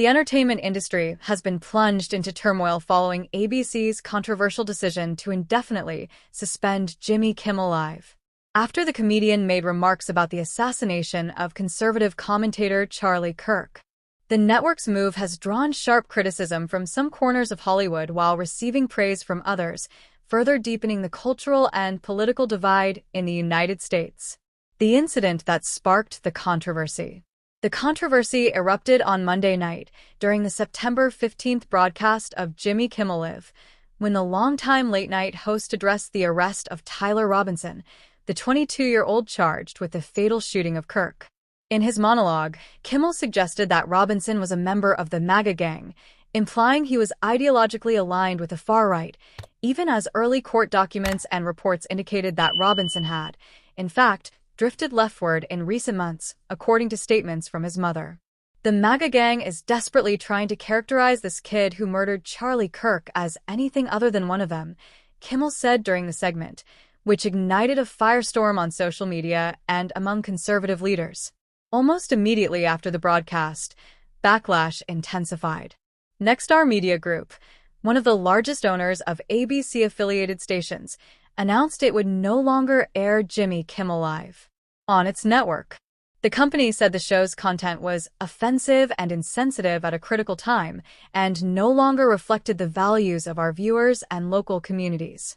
The entertainment industry has been plunged into turmoil following ABC's controversial decision to indefinitely suspend Jimmy Kimmel Live, after the comedian made remarks about the assassination of conservative commentator Charlie Kirk. The network's move has drawn sharp criticism from some corners of Hollywood while receiving praise from others, further deepening the cultural and political divide in the United States. The incident that sparked the controversy. The controversy erupted on Monday night during the September 15th broadcast of Jimmy Kimmel Live, when the longtime late-night host addressed the arrest of Tyler Robinson, the 22-year-old charged with the fatal shooting of Kirk. In his monologue, Kimmel suggested that Robinson was a member of the MAGA gang, implying he was ideologically aligned with the far right, even as early court documents and reports indicated that Robinson had, in fact, drifted leftward in recent months, according to statements from his mother. The MAGA gang is desperately trying to characterize this kid who murdered Charlie Kirk as anything other than one of them, Kimmel said during the segment, which ignited a firestorm on social media and among conservative leaders. Almost immediately after the broadcast, backlash intensified. Nexstar Media Group, one of the largest owners of ABC-affiliated stations, announced it would no longer air Jimmy Kimmel Live on its network. The company said the show's content was offensive and insensitive at a critical time and no longer reflected the values of our viewers and local communities.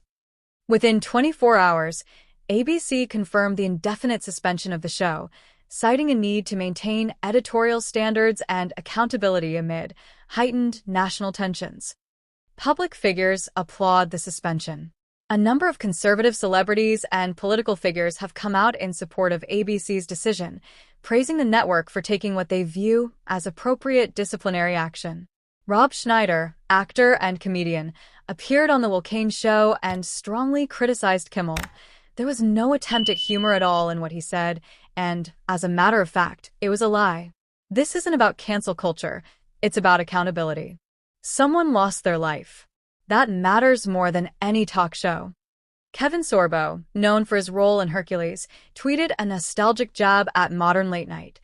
Within 24 hours, ABC confirmed the indefinite suspension of the show, citing a need to maintain editorial standards and accountability amid heightened national tensions. Public figures applaud the suspension. A number of conservative celebrities and political figures have come out in support of ABC's decision, praising the network for taking what they view as appropriate disciplinary action. Rob Schneider, actor and comedian, appeared on The Will Cain Show and strongly criticized Kimmel. There was no attempt at humor at all in what he said, and, as a matter of fact, it was a lie. This isn't about cancel culture, it's about accountability. Someone lost their life. That matters more than any talk show. Kevin Sorbo, known for his role in Hercules, tweeted a nostalgic jab at modern late night.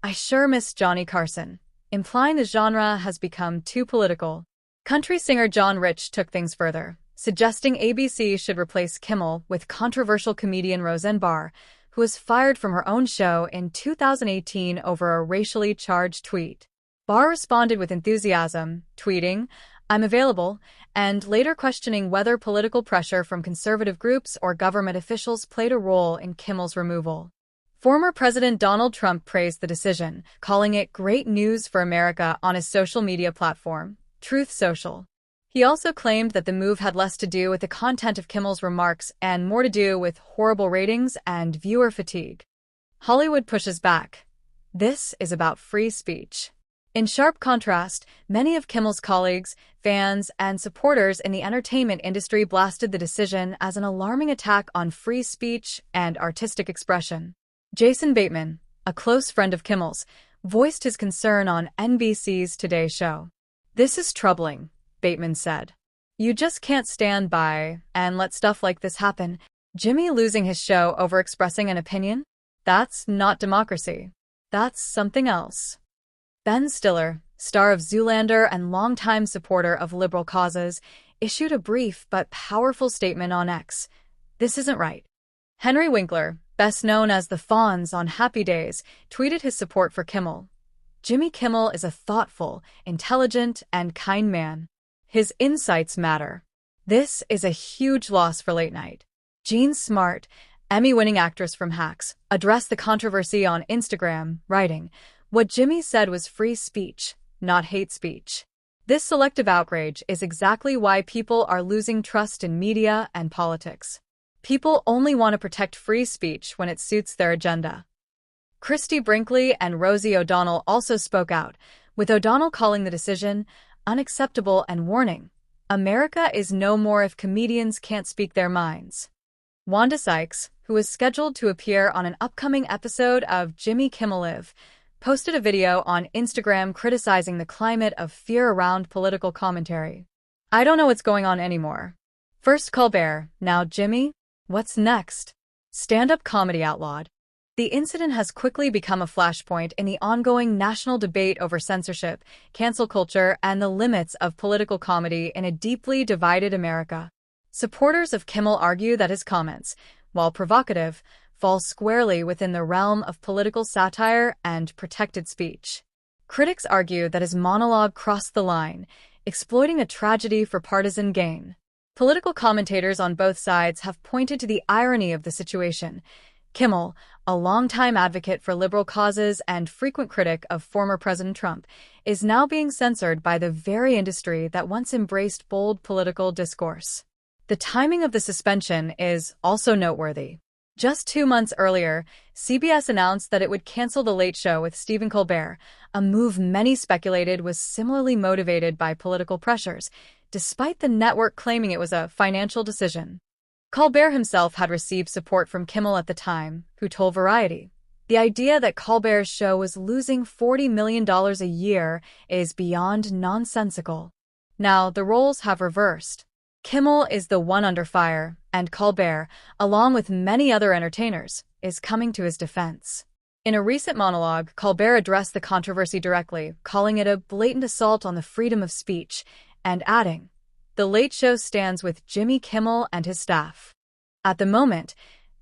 "I sure miss Johnny Carson," implying the genre has become too political. Country singer John Rich took things further, suggesting ABC should replace Kimmel with controversial comedian Roseanne Barr, who was fired from her own show in 2018 over a racially charged tweet. Barr responded with enthusiasm, tweeting, "I'm available," and later questioning whether political pressure from conservative groups or government officials played a role in Kimmel's removal. Former President Donald Trump praised the decision, calling it great news for America on his social media platform, Truth Social. He also claimed that the move had less to do with the content of Kimmel's remarks and more to do with horrible ratings and viewer fatigue. Hollywood pushes back. This is about free speech. In sharp contrast, many of Kimmel's colleagues, fans, and supporters in the entertainment industry blasted the decision as an alarming attack on free speech and artistic expression. Jason Bateman, a close friend of Kimmel's, voiced his concern on NBC's Today Show. "This is troubling," Bateman said. "You just can't stand by and let stuff like this happen. Jimmy losing his show over expressing an opinion? That's not democracy. That's something else." Ben Stiller, star of Zoolander and longtime supporter of liberal causes, issued a brief but powerful statement on X. "This isn't right." Henry Winkler, best known as the Fonz on Happy Days, tweeted his support for Kimmel. "Jimmy Kimmel is a thoughtful, intelligent, and kind man. His insights matter. This is a huge loss for late night." Jean Smart, Emmy-winning actress from Hacks, addressed the controversy on Instagram, writing, "What Jimmy said was free speech, not hate speech. This selective outrage is exactly why people are losing trust in media and politics. People only want to protect free speech when it suits their agenda." Christy Brinkley and Rosie O'Donnell also spoke out, with O'Donnell calling the decision unacceptable and warning, "America is no more if comedians can't speak their minds." Wanda Sykes, who is scheduled to appear on an upcoming episode of Jimmy Kimmel Live, posted a video on Instagram criticizing the climate of fear around political commentary. "I don't know what's going on anymore. First Colbert, now Jimmy? What's next? Stand-up comedy outlawed." The incident has quickly become a flashpoint in the ongoing national debate over censorship, cancel culture, and the limits of political comedy in a deeply divided America. Supporters of Kimmel argue that his comments, while provocative, fall squarely within the realm of political satire and protected speech. Critics argue that his monologue crossed the line, exploiting a tragedy for partisan gain. Political commentators on both sides have pointed to the irony of the situation. Kimmel, a longtime advocate for liberal causes and frequent critic of former President Trump, is now being censored by the very industry that once embraced bold political discourse. The timing of the suspension is also noteworthy. Just 2 months earlier, CBS announced that it would cancel The Late Show with Stephen Colbert, a move many speculated was similarly motivated by political pressures, despite the network claiming it was a financial decision. Colbert himself had received support from Kimmel at the time, who told Variety, "The idea that Colbert's show was losing $40 million a year is beyond nonsensical." Now, the roles have reversed. Kimmel is the one under fire, and Colbert, along with many other entertainers, is coming to his defense. In a recent monologue, Colbert addressed the controversy directly, calling it a blatant assault on the freedom of speech, and adding, "The Late Show stands with Jimmy Kimmel and his staff." At the moment,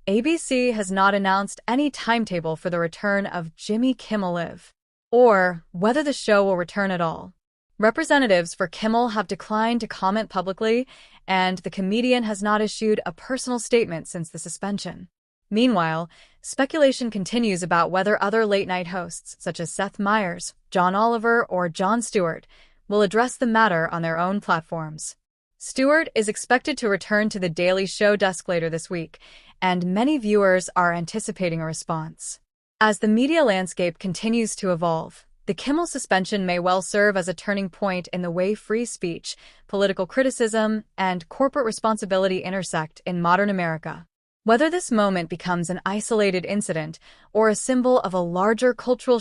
ABC has not announced any timetable for the return of Jimmy Kimmel Live, or whether the show will return at all. Representatives for Kimmel have declined to comment publicly, and the comedian has not issued a personal statement since the suspension. Meanwhile, speculation continues about whether other late-night hosts, such as Seth Meyers, John Oliver, or Jon Stewart, will address the matter on their own platforms. Stewart is expected to return to The Daily Show desk later this week, and many viewers are anticipating a response. As the media landscape continues to evolve, the Kimmel suspension may well serve as a turning point in the way free speech, political criticism, and corporate responsibility intersect in modern America. Whether this moment becomes an isolated incident or a symbol of a larger cultural